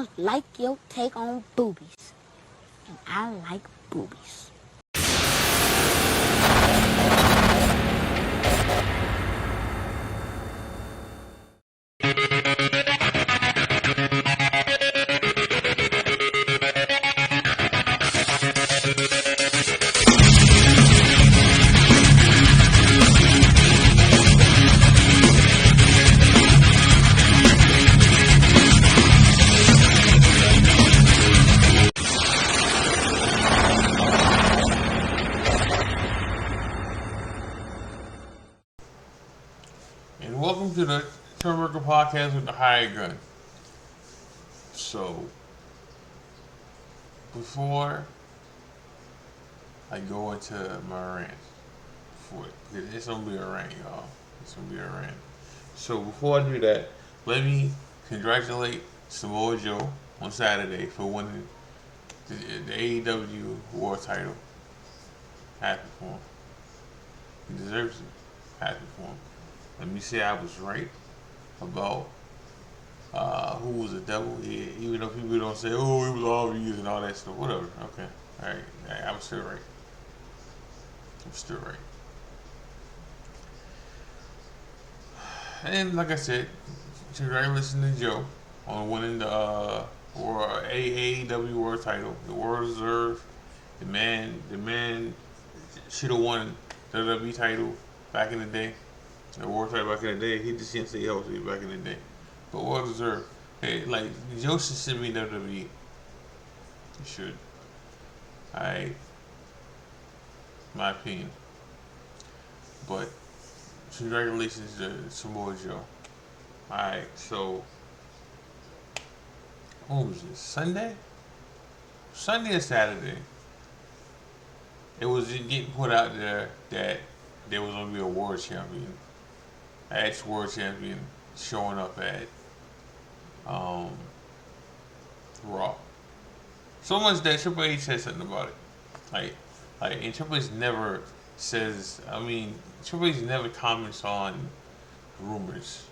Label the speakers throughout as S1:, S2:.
S1: I like your take on boobies. And I like boobies.
S2: And welcome to the Turnbuckle podcast with the hired gun. So, before I go into my rant, it's gonna be a rant, y'all. It's gonna be a rant. So before I do that, let me congratulate Samoa Joe on Saturday for winning the AEW World Title. Happy for him. He deserves it. Happy for him. Let me say I was right about who was the devil. Yeah, even though people don't say, oh, it was obvious and all that stuff. Whatever. Okay. Alright. I was still right. I'm still right. And like I said, congratulations to Joe on winning the AEW World Title. The world deserved. The man should have won the WWE title back in the day. The World Title back in the day. He just didn't stay healthy back in the day. But well deserved. Hey, like Joe should send me WWE. He should. My opinion. But congratulations to Samoa Joe. Alright, so what was this? Sunday? Sunday or Saturday? It was getting put out there that there was gonna be a world champion, ex-world champion, showing up at Raw. So much that Triple H said something about it. And Triple H never says. Triple H never comments on rumors.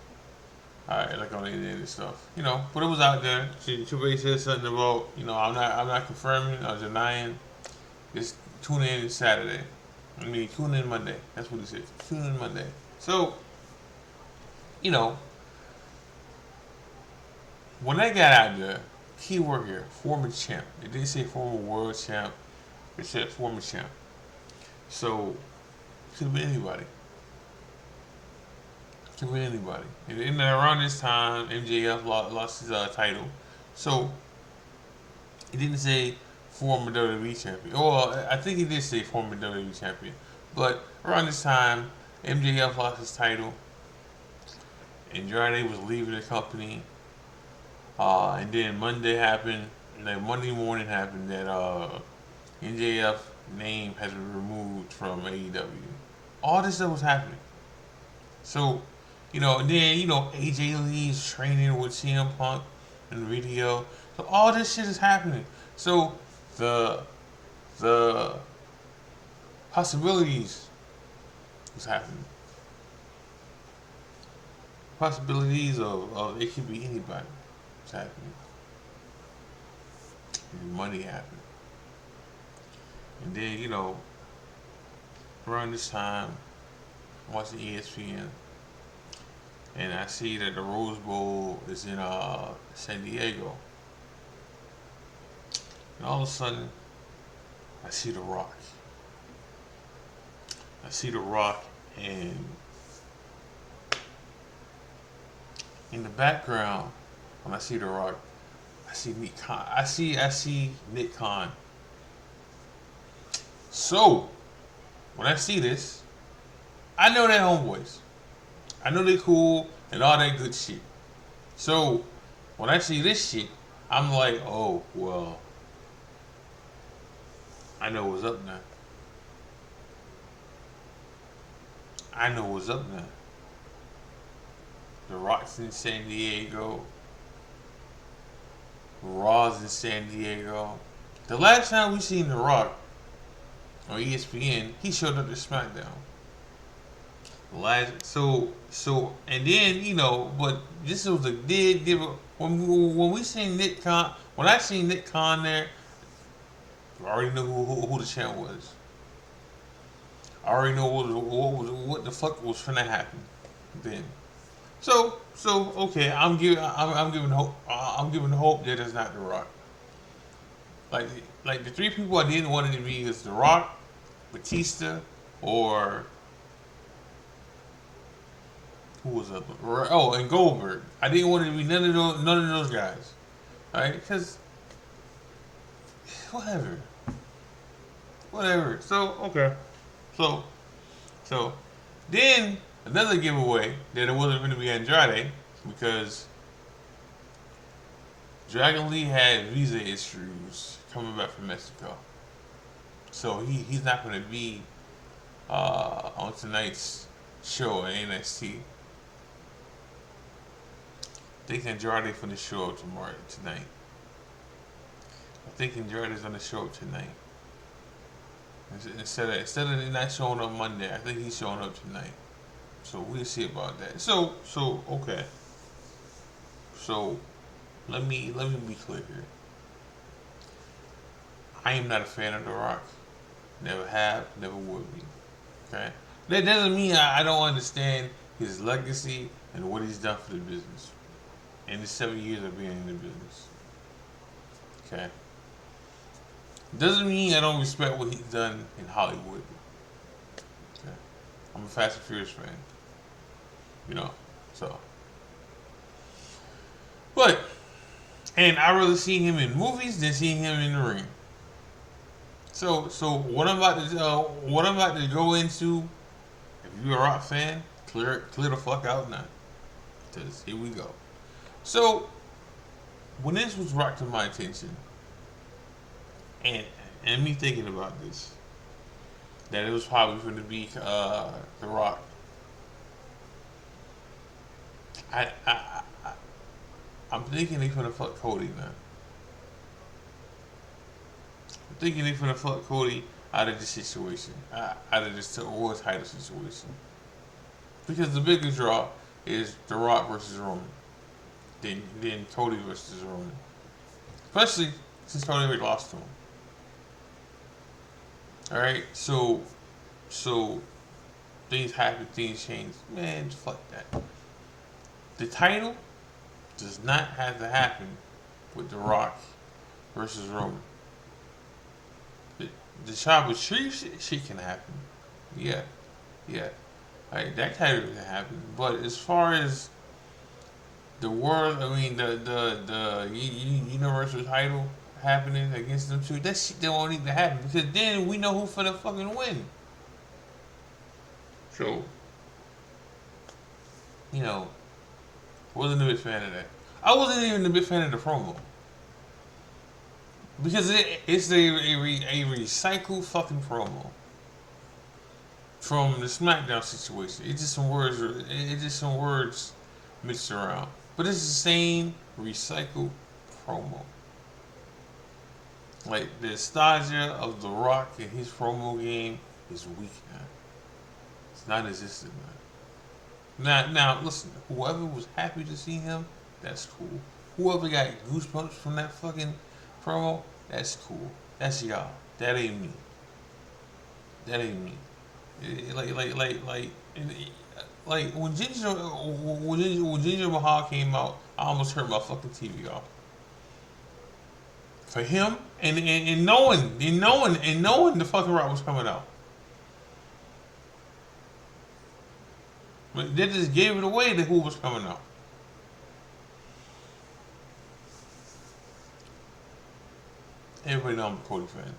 S2: Like on the internet and stuff, But it was out there. Triple H said something about, I'm not confirming or denying. Just tune in Saturday. Tune in Monday. That's what he said. Tune in Monday. So, when they got out there, keyword here, former champ. It didn't say former world champ. It said former champ. So, could have been anybody. Could be anybody. And around this time, MJF lost his title. So, it didn't say former WWE champion. Well, I think he did say former WWE champion. But around this time, MJF lost his title. Andrade was leaving the company. And then Monday happened. Monday morning happened that MJF name has been removed from AEW. All this stuff was happening. So, and then, AJ Lee's training with CM Punk in the video. So all this shit is happening. So the possibilities was happening. Possibilities of it could be anybody was happening. And money happened. And then, around this time, I'm watching ESPN. And I see that the Rose Bowl is in San Diego. And all of a sudden, I see The Rock. And in the background, when I see The Rock, I see Nick Khan. I see Nick Khan. So, when I see this, I know they're homeboys. I know they cool and all that good shit. So, when I see this shit, I'm like, oh, well, I know what's up now. The Rock's in San Diego. Raw's in San Diego. The last time we seen The Rock on ESPN, he showed up to SmackDown. Last, and then but this was a did give when we seen Nick Khan. When I seen Nick Khan there, I already knew who the champ was. I already know what the fuck was finna happen then. So okay, I'm giving hope. I'm giving hope that it's not The Rock. Like like the three people I didn't want it to be is The Rock, Batista, or who was up? Oh, and Goldberg. I didn't want it to be none of those guys. All right, because whatever, whatever. So okay, so so then another giveaway that it wasn't going to be Andrade because Dragon Lee had visa issues coming back from Mexico, so he's not going to be on tonight's show at NXT. I think Andrade's going to show up tomorrow tonight. I think Andrade's going to show up tonight. Instead of not showing up Monday, I think he's showing up tonight. So we'll see about that. So okay. So let me be clear here. I am not a fan of The Rock. Never have, never would be. Okay? That doesn't mean I don't understand his legacy and what he's done for the business. In the 7 years of being in the business. Okay? Doesn't mean I don't respect what he's done in Hollywood. Okay? I'm a Fast and Furious fan. You know. So but and I rather see him in movies than seeing him in the ring. So what I'm about to go into, if you're a Rock fan, clear the fuck out now. Cause here we go. So when this was brought to my attention, and me thinking about this, that it was probably going to be The Rock. I I'm thinking they're gonna fuck Cody now. I'm thinking they're gonna fuck Cody out of this situation, out of this world title situation, because the biggest draw is The Rock versus Roman, then Cody versus Roman, especially since Cody already lost to him. All right, so things happen, things change. Man, fuck that. The title does not have to happen with The Rock versus Roman. The Tribal Chief shit can happen. Yeah, yeah. Like, that title can happen. But as far as the world, I mean, the Universal title happening against them two, that shit don't need to happen because then we know who finna fucking win. So, you know, wasn't a big fan of that. I wasn't even a big fan of the promo because it's a recycled fucking promo from the SmackDown situation. It's just some words. It's just some words mixed around, but it's the same recycled promo. Like the nostalgia of The Rock and his promo game is weak now. It's not existent now. Now, listen. Whoever was happy to see him, that's cool. Whoever got goosebumps from that fucking promo, that's cool. That's y'all. That ain't me. That ain't me. Like when Ginger Mahal came out, I almost turned my fucking TV off. For him and knowing the fucking Rock was coming out. But they just gave it away that who was coming out. Everybody know I'm a Cody fan.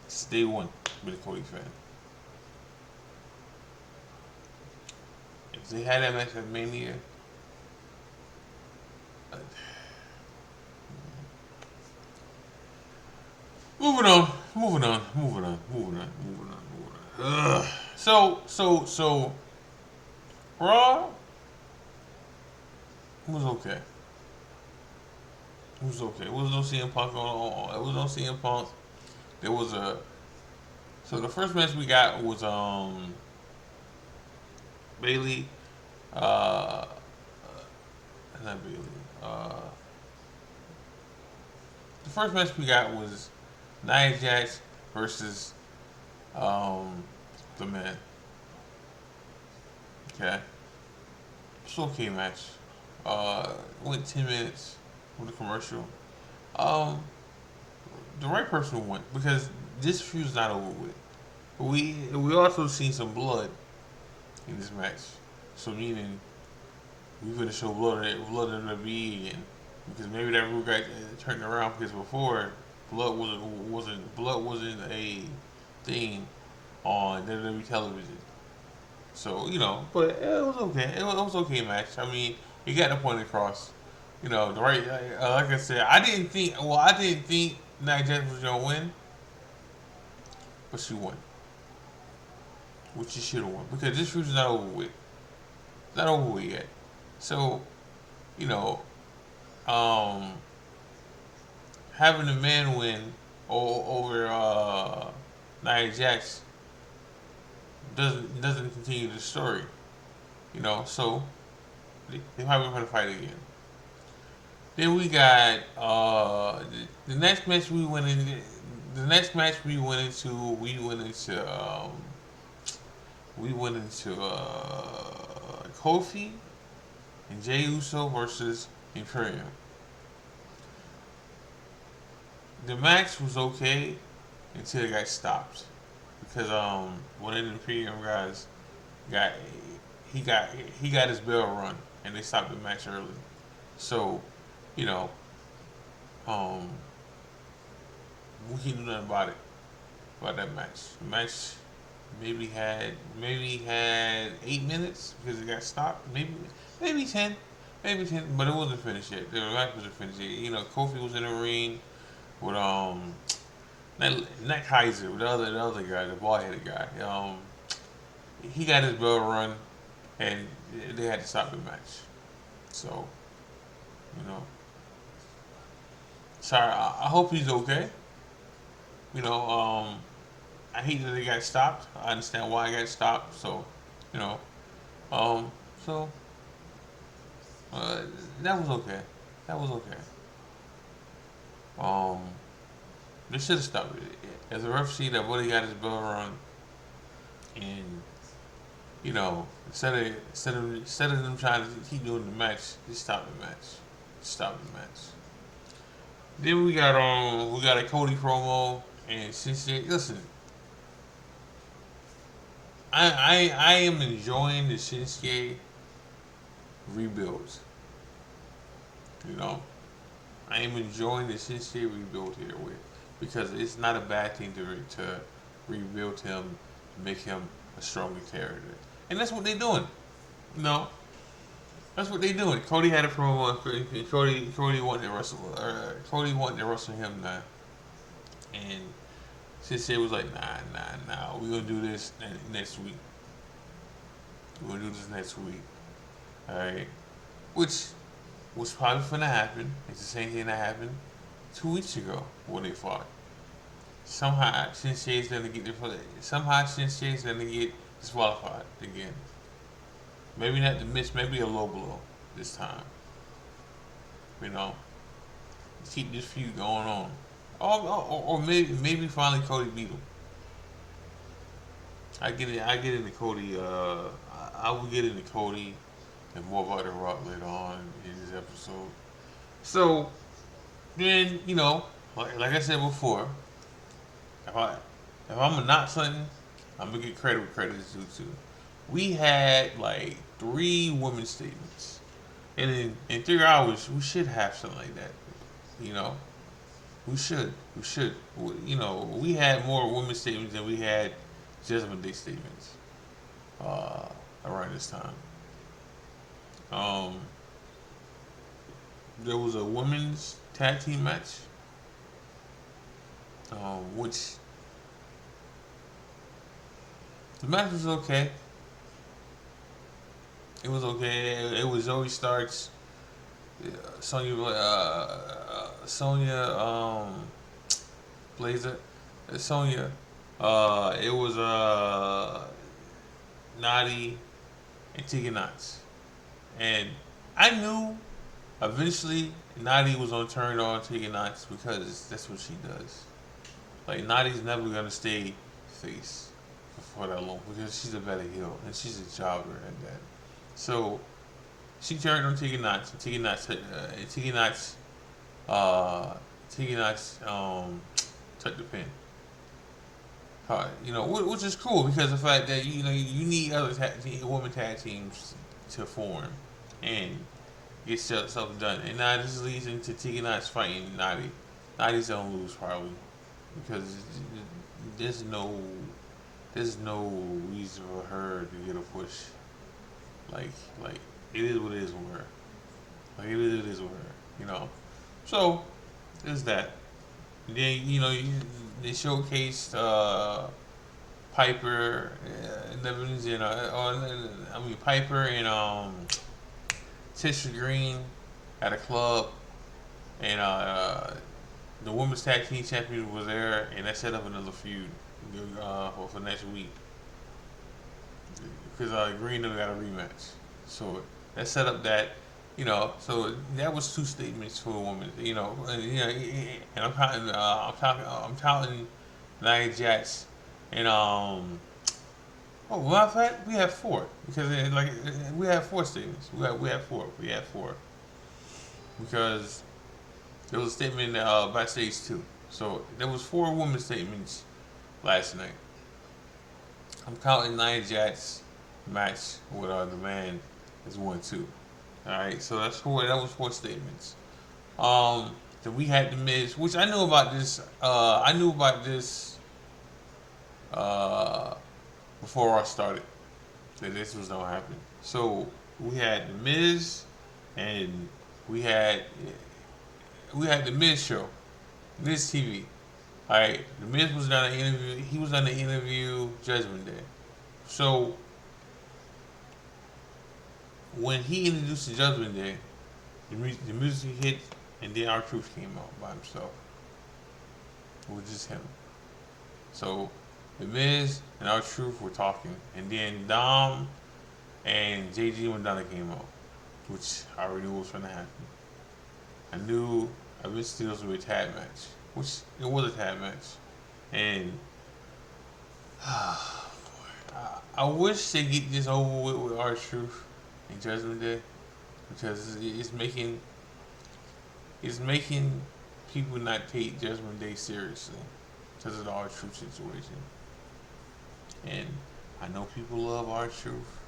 S2: It's day one, been a Cody fan. If they had that match at Mania, uh, moving on. Ugh. So Raw was okay. It was okay. It was no CM Punk on. It was no CM Punk. There was a So the first match we got was Bailey, uh, not Bailey. The first match we got was Nia Jax versus um, the man. Okay, it's an okay match. Went 10 minutes with a commercial. Um, the right person won because this feud's not over with. We also seen some blood in this match, so meaning we gonna show blood in the WWE again because maybe that rule got turned around because before blood wasn't a thing on WWE television. So but it was okay. It was okay match. I mean, he got the point across. The right. Like I said, I didn't think. Well, I didn't think Nia Jax was gonna win, but she won, which she should have won because this feud is not over with. It's not over with yet. So you know, um, having the man win over Nia Jax doesn't continue the story. So they probably going to fight again. Then we got the next match we went in. The next match we went into Kofi and Jey Uso versus Imperium. The match was okay until it got stopped because one of the Imperium guys got he got he got his bell run and they stopped the match early. So, you know, um, we can't do nothing about that match. The match maybe had 8 minutes because it got stopped. Maybe 10. Maybe 10, but it wasn't finished yet. The match wasn't finished yet. Kofi was in the ring with not Kaiser, with the other guy, the bald headed guy. He got his bell run, and they had to stop the match. So, you know, sorry. I hope he's okay. You know, I hate that it got stopped. I understand why it got stopped. So, you know, um, so uh, that was okay. That was okay. Um, they should have stopped it. As a ref, see that Buddy got his bell run, and instead of them trying to keep doing the match, just stop the match. Stop the match. Then we got a Cody promo, and since listen, I am enjoying the Shinsuke rebuilds. You know, I am enjoying the Shinsuke rebuild here with because it's not a bad thing to rebuild him, make him a stronger character, and that's what they're doing. You know, that's what they're doing. Cody had a promo. Cody wanted to wrestle. Cody wanted to wrestle him now, and Shinsuke was like, nah. We're gonna do this next week. We're gonna do this next week. All right, which was probably gonna happen. It's the same thing that happened 2 weeks ago when they fought. Somehow Shinsuke's gonna get disqualified again. Maybe not the miss, maybe a low blow this time. You know, keep this feud going on. Or maybe finally Cody beat him. I get it. I get into Cody. I will get into Cody and more about the Rock later on in this episode. So then like I said before, if I if I'm gonna knock something, I'm gonna get credit where credit is due to. We had like 3 women's statements, and in 3 hours we should have something like that. You know, we should. We should. We had more women's statements than we had Judgment Day statements around this time. Um, there was a women's tag team match, which the match was okay. It was okay. It was Zoe Starks, Sonya Blazer, Sonya It was Naughty and Tegan Knox, and I knew eventually Naughty was gonna turn on Tegan Knox because that's what she does. Like Naughty's never gonna stay face for that long because she's a better heel and she's a jobber at that. So she turned on Tegan Knox, and uh, Tegan Knox took the pin. Which is cool because the fact that you need other women tag teams to form and get stuff done. And now this leads into Tegan Knox fighting Naughty. Naughty's gonna lose probably because there's no there's no reason for her to get a push. Like like it is what it is with her. Like it is with her. So there's that. Then they showcased Piper, Nevins, Piper and Tisha Green at a club, and the women's tag team champion was there, and that set up another feud for next week because Green never got a rematch. So that set up that. So that was two statements for a woman. And I'm counting Nia Jax, and matter of fact, we have four because we have four statements. We have four because there was a statement backstage too. So there was four women statements last night. I'm counting Nia Jax match with the man as 1-2. All right, so that's four. That was four statements. Then we had the Miz, which I knew about this. I knew about this uh, before I started that this was gonna happen. So we had the Miz, and we had the Miz show, Miz TV. All right, the Miz was on an interview. He was on the interview Judgment Day. So when he introduced the Judgment Day, the music hit, and then R-Truth came out by himself. It was just him. So the Miz and R-Truth were talking, and then Dom and JG Madonna came out, which I already knew was going to happen. I knew eventually this would be a tag match, which it was a tag match, and I wish they get this over with R-Truth and Judgment Day because it's making people not take Judgment Day seriously because of the R-Truth situation. And I know people love R-Truth,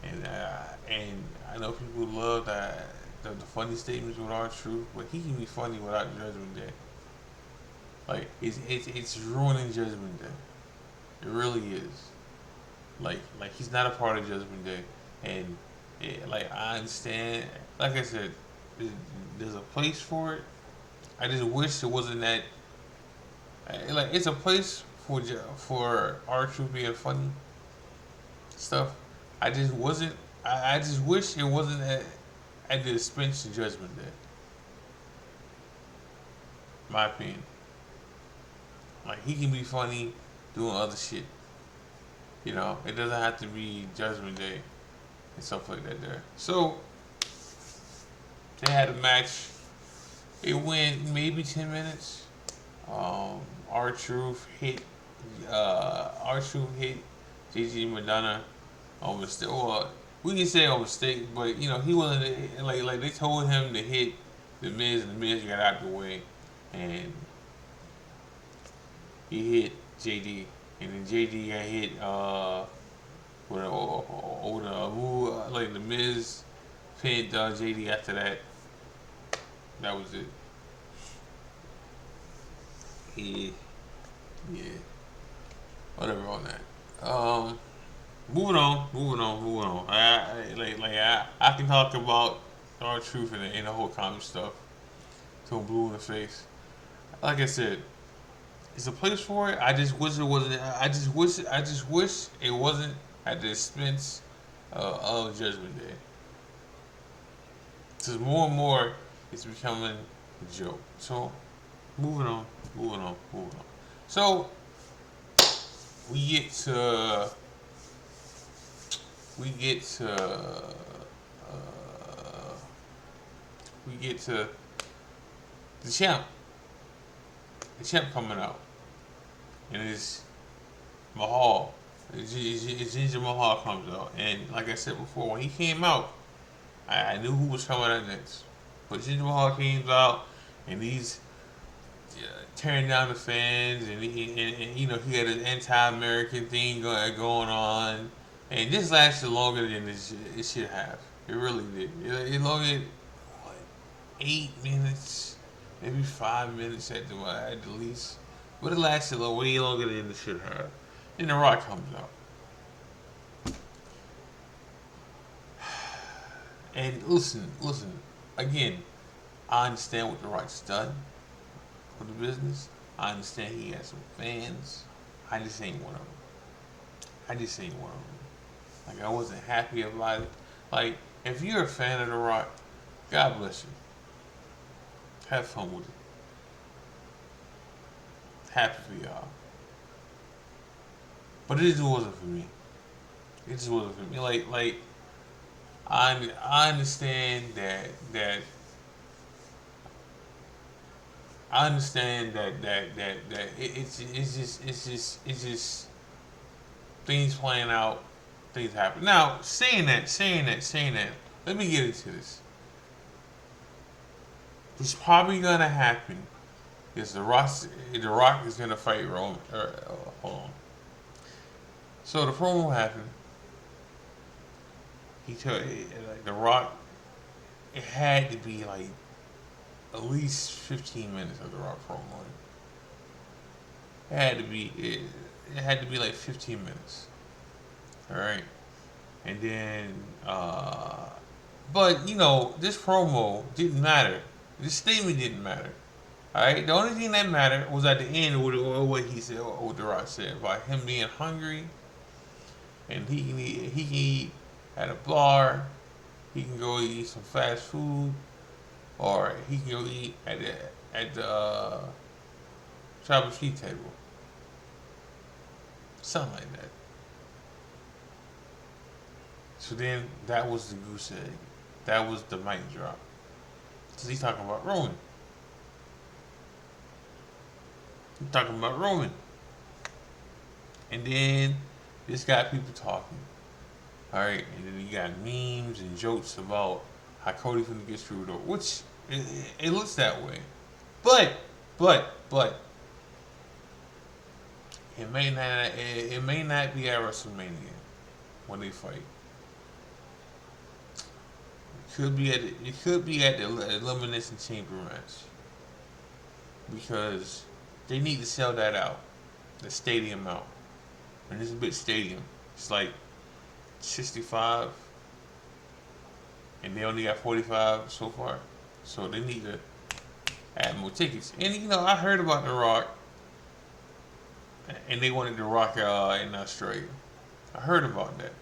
S2: and I know people love the funny statements with R-Truth, but he can be funny without Judgment Day. Like it's ruining Judgment Day. It really is. Like he's not a part of Judgment Day, and I understand. Like I said, there's a place for it. I just wish it wasn't that. It's a place for R-Truth being funny stuff. I just wasn't. I just wish it wasn't at the expense of Judgment Day. My opinion. Like he can be funny doing other shit. It doesn't have to be Judgment Day and stuff like that there. So they had a match. It went maybe 10 minutes. R-Truth hit JG Madonna on mistake. Well, we can say on mistake, but he wasn't like they told him to hit the Miz, and the Miz got out of the way, and he hit JD, and then JD got hit with a move like the Miz pinned JD after that. That was it. Yeah, yeah. Whatever on that. Moving on. I can talk about R-Truth and the whole comic stuff till I'm blue in the face. Like I said, it's a place for it. I just wish it wasn't. I just wish it wasn't at the expense of Judgment Day. Because more and more, it's becoming a joke. So, moving on. So, we get to we get to we get to the champ. The champ coming out, and it's Mahal. It's Ginger Mahal comes out, and like I said before, when he came out, I knew who was coming out next. But Ginger Mahal came out, and he's tearing down the fans, and you know he had an anti-American thing going on, and this lasted longer than it should have. It really did. It lasted what 8 minutes, maybe 5 minutes at the least, but it lasted way longer than it should have. Then The Rock comes out, and listen again. I understand what The Rock's done for the business. I understand he has some fans. I just ain't one of them. I just ain't one of them. Like I wasn't happy about it. Like if you're a fan of The Rock, God bless you. Have fun with it. Happy for y'all. But it just wasn't for me. It just wasn't for me. Like I understand that I understand that it's just things playing out, things happen. Now saying that, let me get into this. What's probably gonna happen is the Rock is gonna fight Roman. Hold on. So the promo happened. He told like the Rock. It had to be like at least 15 minutes of the Rock promo. It had to be it had to be like 15 minutes. All right, and then but you know this promo didn't matter. This statement didn't matter. All right, the only thing that mattered was at the end what he said, what the Rock said about him being hungry, and he can eat at a bar, he can go eat some fast food, or he can go eat at the tribal feed table, something like that. So then that was the goose egg. That was the mic drop. So he's talking about Roman. He's talking about Roman. And then this got people talking. Alright, and then you got memes and jokes about how Cody's gonna get screwed over, which it looks that way. But, but, it may not be at WrestleMania when they fight. It could be at the Elimination Chamber match because they need to sell that out, the stadium out, and it's a big stadium. It's like 65, and they only got 45 so far, so they need to add more tickets. And you know, I heard about The Rock, and they wanted The Rock in Australia. I heard about that.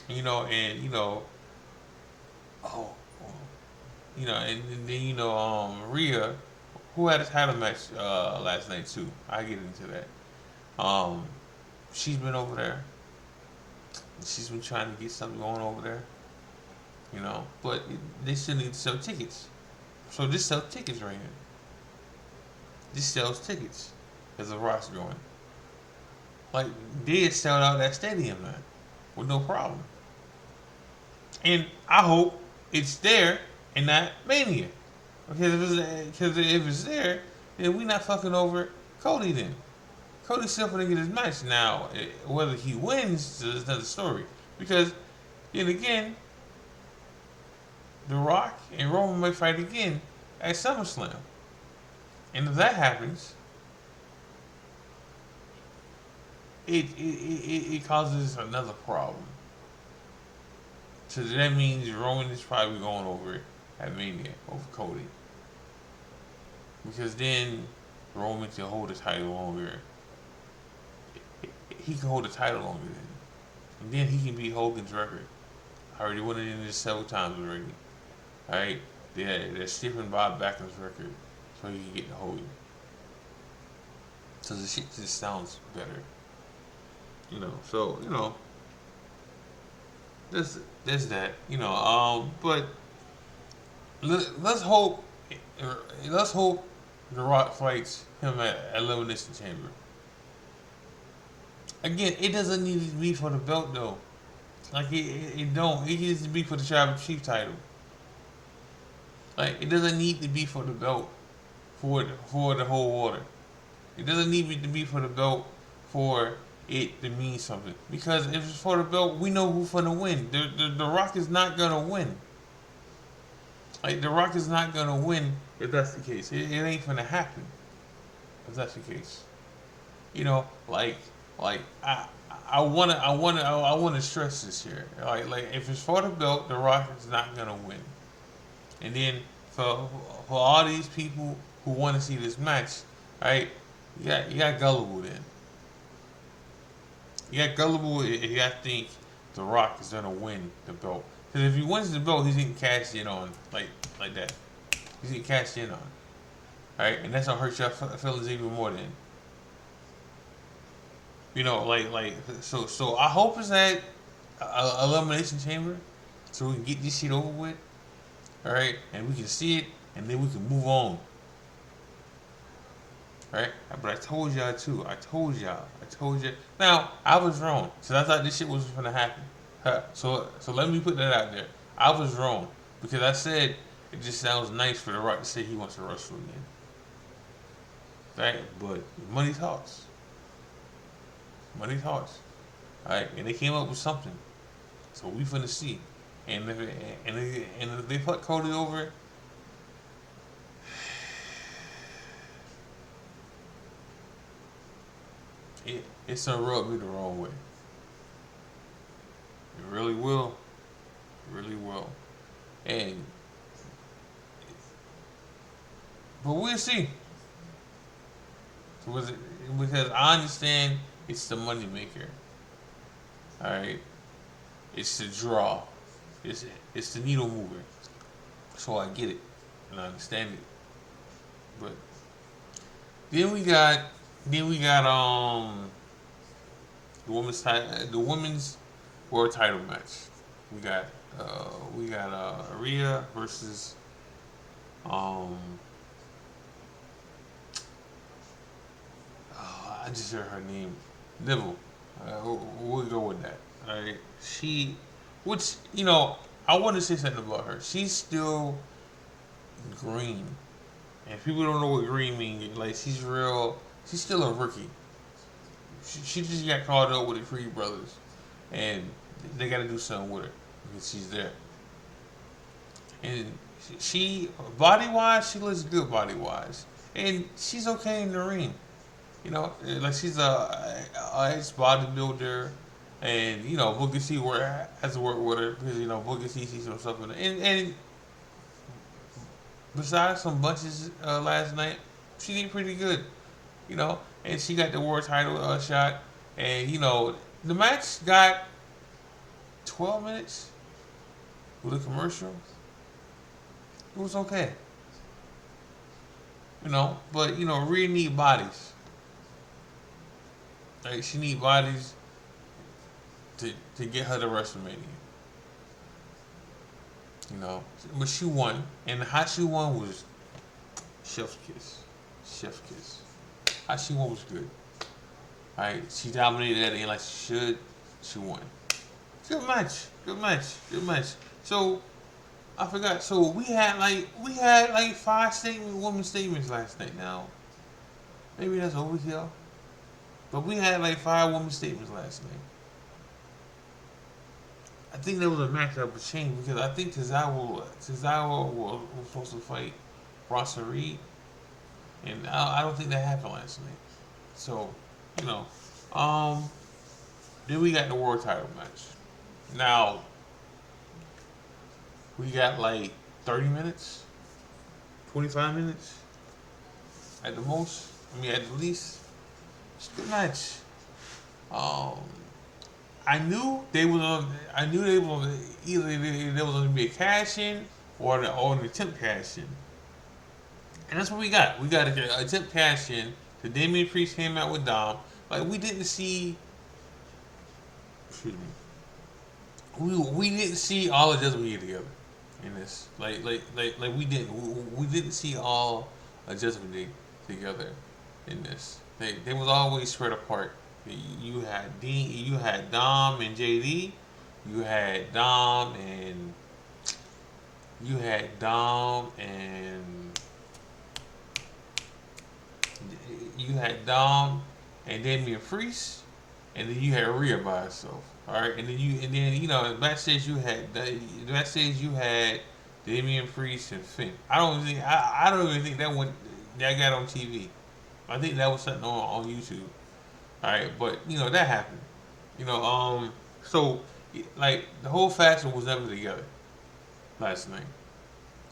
S2: You know, and you know, oh, you know, and then you know, Rhea, who had a title match last night too. I get into that. She's been over there. She's been trying to get something going over there. You know, but they still need to sell tickets. So this sells tickets right here. This sells tickets as the Rock's going. Like they sell out that stadium, man, with no problem. And I hope it's there and not Mania. Because if it's there, then we not fucking over Cody then. Cody's still gonna get his match. Now, whether he wins is another story. Because, then again, The Rock and Roman may fight again at SummerSlam. And if that happens, it causes another problem. So that means Roman is probably going over at Mania over Cody. Because then Roman can hold the title longer. He can hold the title longer then. And then he can beat Hogan's record. I already won it in this several times already. Alright? They're skipping Bob Backlund's record so he can get the Hogan. So the shit just sounds better. So there's that. But let's hope let's hope The Rock fights him at Elimination Chamber. Again, it doesn't need to be for the belt though. Like it don't. It needs to be for the Tribal Chief title. Like it doesn't need to be for the belt for the whole order. It doesn't need to be for the belt for it to mean something. Because if it's for the belt, we know who's gonna win. The Rock is not gonna win. Like The Rock is not gonna win if that's the case. It ain't gonna happen if that's the case. You know, like I wanna stress this here. Like if it's for the belt, The Rock is not gonna win. And then for all these people who want to see this match, right? You got gullible then. You got gullible if you got to think The Rock is gonna win the belt. Because if he wins the belt, he's getting cashed in on like that. He's getting cashed in on, right? And that's gonna hurt your feelings even more. Then, so I hope it's at Elimination Chamber, so we can get this shit over with, all right? And we can see it, and then we can move on. Right? But I told y'all too. I told y'all. Now I was wrong. So I thought this shit was gonna happen. So let me put that out there. I was wrong because I said it just sounds nice for The Rock to say he wants to wrestle again. Right? But money talks. Money talks. All right? And they came up with something. So we finna see. And if they put Cody over, it's gonna rub me the wrong way. It really will. It really will. And but we'll see. Because I understand it's the money maker. Alright? It's the draw. It's the needle mover. So I get it. And I understand it. But then we got the women's world title match. We got Rhea versus I just heard her name, Neville. We'll go with that. All right, which I want to say something about her. She's still green, and people don't know what green means. Like she's real. She's still a rookie. She just got called up with the Creed brothers, and they got to do something with her because she's there. And she body wise, she looks good body wise, and she's okay in the ring. Like she's a ex bodybuilder, and Booker T has to work with her because Booker T sees himself in it. And besides some bunches last night, she did pretty good. And she got the world title shot, and the match got 12 minutes with a commercial. It was okay. But Rhea need bodies. Like she need bodies to get her to WrestleMania. But she won, and how she won was chef's kiss. Chef's kiss. How she won was good. Alright, she dominated at the end like she should. She won. Good match. Good match. Good match. So I forgot. So we had like 5 women's statements last night. Now maybe that's overkill, but we had like 5 women's statements last night. I think there was a match that was changed because I think Tozawa was supposed to fight Bronson Reed, and I don't think that happened last night. So, then we got the world title match. Now, we got like 30 minutes, 25 minutes at the most. At the least. It's a good match. I knew they was either there was going to be a cash in or an attempt cash in. And that's what we got. We got a attempt cash in. The Damian Priest came out with Dom. Like we didn't see excuse me, we didn't see all of Judgment Day together in this. Like we didn't see all of Judgment Day together in this. They was always spread apart. You had Dom and JD. You had Dom and you had Dom and you had Dom and Damian Priest, and then you had Rhea by herself. All right, and then backstage you had Damian Priest and Finn. I don't even think that got on TV. I think that was something on YouTube. All right, but that happened. You know, so like the whole faction was never together last night.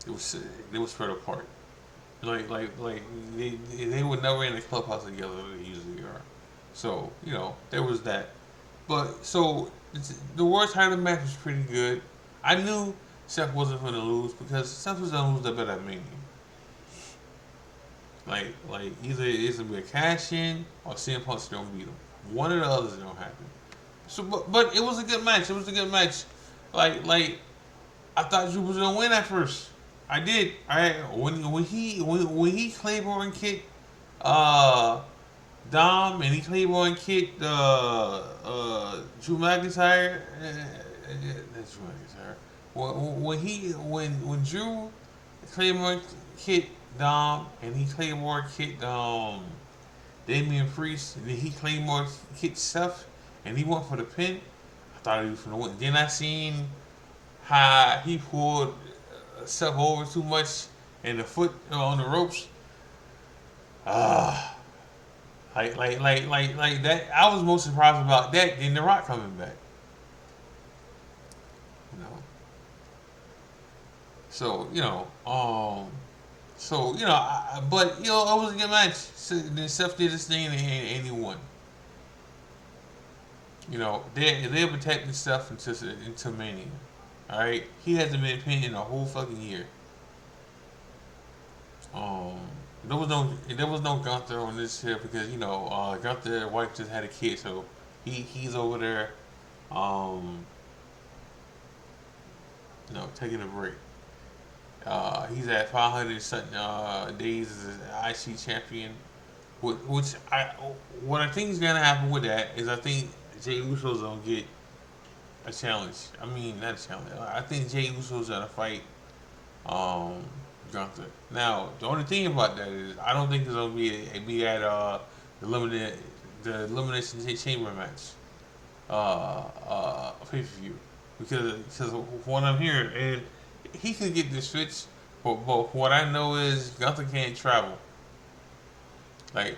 S2: It was they were spread apart. Like they were never in the clubhouse together like they usually are. So there was that. But so the worst title match was pretty good. I knew Seth wasn't going to lose because Seth was going to lose that better at Mania. Like either it's gonna be a cash in or CM Punk's gonna beat him. One or the other is gonna happen. So, but it was a good match. It was a good match. Like I thought Drew was gonna win at first. I did. When he Claymore kicked Dom and he Claymore kicked Drew McIntyre. That's Drew McIntyre. When Drew Claymore kicked Dom and he Claymore kicked Damian Priest and then he Claymore kicked Seth and he went for the pin, I thought he was gonna win. Then I seen how he pulled Seth over too much and the foot on the ropes. Ah, like that. I was most surprised about that than The Rock coming back. You know. So but it was a good match. So, then Seth did his thing and he won. They're protecting Seth until Mania. All right, he hasn't been pinned in a whole fucking year. Um, there was no Gunther on this here because Gunther's wife just had a kid, so he's over there, um, taking a break. He's at 500 something days as an IC champion. Which what I think is gonna happen with that is I think Jay Uso's gonna get a challenge. I mean, not a challenge. I think Jay Uso's gonna fight um, Gunther. Now, the only thing about that is I don't think it's gonna be at the limited the elimination chamber match pay per view because what I'm hearing and he could get this switch, but what I know is Gunther can't travel like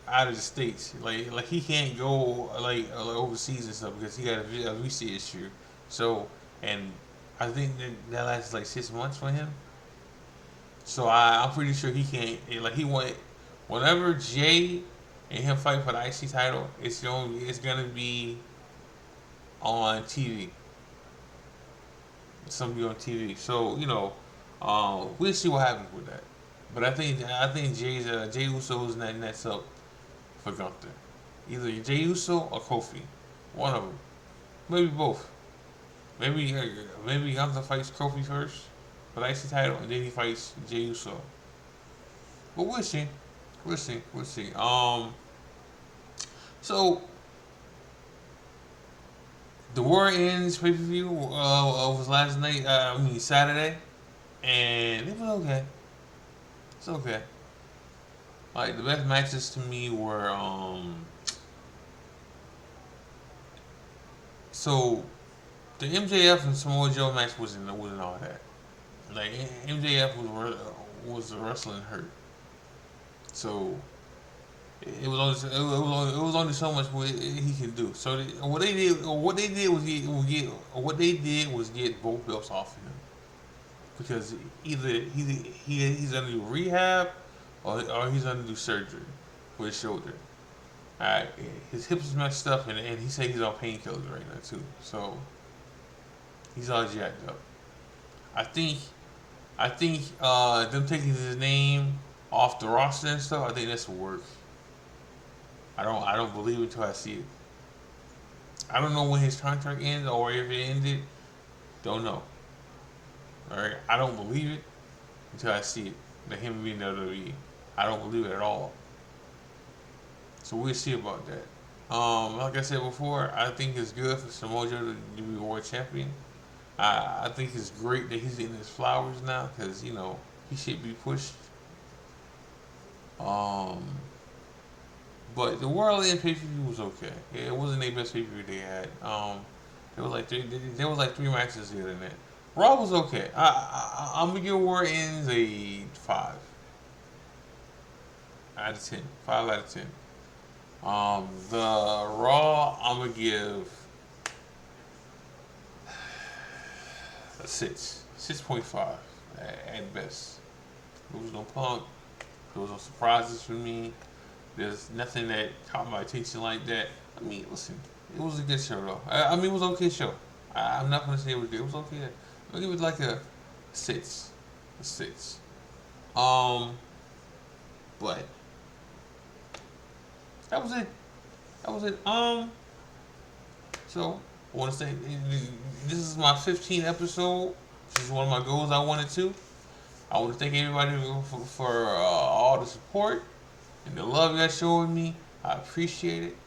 S2: out of the states. Like he can't go like overseas and stuff because he got a visa issue. So and I think that lasts like 6 months for him. So I'm pretty sure he can't. Like he went whenever Jay and him fight for the IC title. It's gonna be on TV. It's gonna be on TV. So we'll see what happens with that. But I think Jay Uso is next up for Gunther. Either Jay Uso or Kofi, one of them, maybe both. Maybe Gunther fights Kofi first for the IC title, and then he fights Jay Uso. But we'll see, we'll see. So the War Ends pay per view was last night. I mean Saturday, and it was okay. It's okay. Like the best matches to me were so the MJF and Samoa Joe match wasn't all that. Like MJF was wrestling hurt, so it was only so much what he can do. So what they did was get both belts off of him because either he's gonna do rehab or he's gonna do surgery for his shoulder. Alright, his hips is messed up and he said he's on painkillers right now too. So he's all jacked up. I think them taking his name off the roster and stuff. I think that's work. I don't believe it until I see it. I don't know when his contract ends or if it ended. Don't know. All right, I don't believe it until I see it. That him being WWE, I don't believe it at all. So we'll see about that. Like I said before, I think it's good for Samoa Joe to be world champion. I think it's great that he's getting his flowers now because he should be pushed. Um, but the World End pay per view was okay. Yeah, it wasn't their best pay per view they had. There was like three matches the other night. Raw was okay. I'm gonna give World Ends a 5 out of 10. 5 out of 10. The Raw I'm gonna give a 6.5 at best. There was no punk. There was no surprises for me. There's nothing that caught my attention like that. I mean, listen, it was a good show though. I mean, it was an okay show. I'm not gonna say it was good. It was okay. I'll give it like a 6, a 6. But that was it. That was it. So I want to say this is my 15th episode. This is one of my goals I wanted to. I want to thank everybody for all the support and the love y'all showing me. I appreciate it.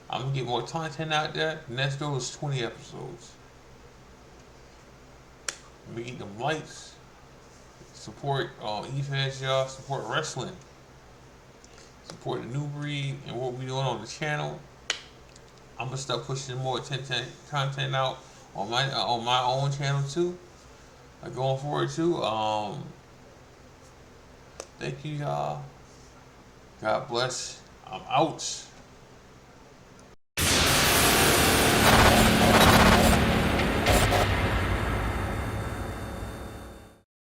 S2: I'm gonna get more content out there. The next goal is 20 episodes. Let me get them likes. Support eFans, y'all. Support wrestling. Support the new breed and what we doing on the channel. I'm gonna start pushing more content out on my own channel too. Going forward too. Thank you, y'all. God bless. I'm out.